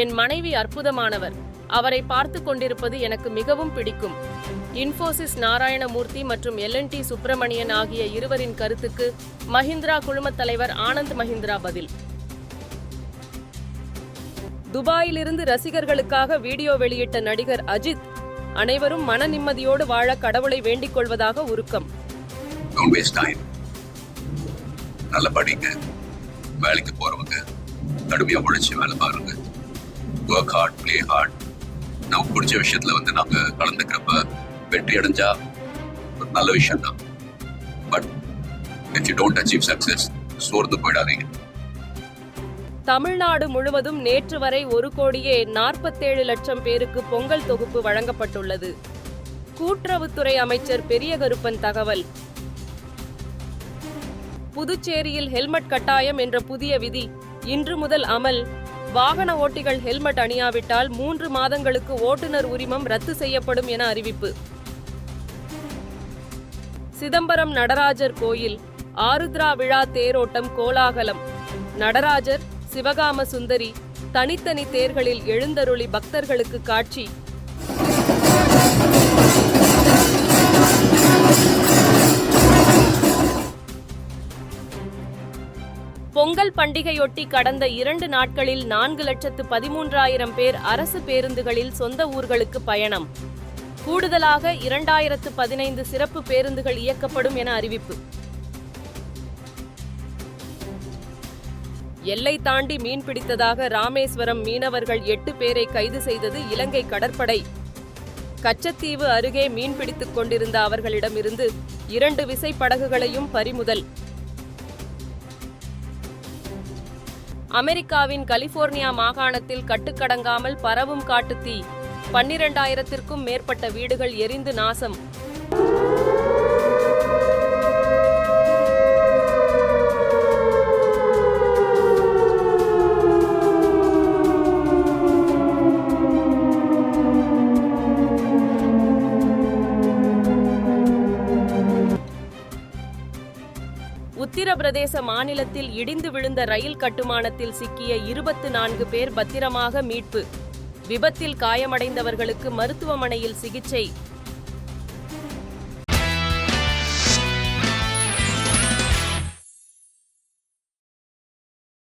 என் மனைவி அற்புதமானவர். அவரை பார்த்து கொண்டிருப்பது எனக்கு மிகவும் பிடிக்கும். இன்ஃபோசிஸ் நாராயணமூர்த்தி மற்றும் எல்&டி சுப்பிரமணியன் ஆகிய இருவரின் கருத்துக்கு மஹிந்திரா குழுமத் தலைவர் ஆனந்த் மஹிந்திரா பதில். துபாயிலிருந்து ரசிகர்களுக்காக வீடியோ வெளியிட்ட நடிகர் அஜித், அனைவரும் மன நிம்மதியோடு வாழ கடவுளை வேண்டிக் கொள்வதாக உருக்கம். நல்ல படிங்க, வேலைக்கு போறவங்க கடுமையா உழைச்சி வேலை பாருங்க. Work hard, play hard. நமக்கு பிடிச்ச விஷயத்துல நாங்க கலந்துக்கிறப்ப வெற்றி அடைஞ்சா ஒரு நல்ல விஷயம் தான். But if you don't achieve success, சோர்ந்து போயிடாதீங்க. தமிழ்நாடு முழுவதும் நேற்று வரை 1,47,00,000 பேருக்கு பொங்கல் தொகுப்பு வழங்கப்பட்டுள்ளது. கூட்டுறவுத்துறை அமைச்சர் பெரிய கருப்பன் தகவல். புதுச்சேரியில் ஹெல்மெட் கட்டாயம் என்ற புதிய விதி இன்று முதல் அமல். வாகன ஓட்டிகள் ஹெல்மெட் அணியாவிட்டால் 3 மாதங்களுக்கு ஓட்டுநர் உரிமம் ரத்து செய்யப்படும் என அறிவிப்பு. சிதம்பரம் நடராஜர் கோயில் ஆருத்ரா விழா தேரோட்டம் கோலாகலம். நடராஜர், சிவகாம சுந்தரி தனித்தனி தேர்களில் எழுந்தருளி பக்தர்களுக்கு காட்சி. பொங்கல் பண்டிகையொட்டி கடந்த 2 நாட்களில் 4,13,000 பேர் அரசு பேருந்துகளில் சொந்த ஊர்களுக்கு பயணம். கூடுதலாக 2,015 சிறப்பு பேருந்துகள் இயக்கப்படும் என அறிவிப்பு. எல்லை தாண்டி மீன்பிடித்ததாக ராமேஸ்வரம் மீனவர்கள் 8 பேரை கைது செய்தது இலங்கை கடற்படை. கச்சத்தீவு அருகே மீன்பிடித்துக் கொண்டிருந்த அவர்களிடமிருந்து 2 விசைப்படகுகளையும் பறிமுதல். அமெரிக்காவின் கலிபோர்னியா மாகாணத்தில் கட்டுக்கடங்காமல் பரவும் காட்டுத்தீ. 12,000க்கும் மேற்பட்ட வீடுகள் எரிந்து நாசம். உத்தரப்பிரதேச மாநிலத்தில் இடிந்து விழுந்த ரயில் கட்டுமானத்தில் சிக்கிய 24 பேர் பத்திரமாக மீட்பு. விபத்தில் காயமடைந்தவர்களுக்கு மருத்துவமனையில் சிகிச்சை.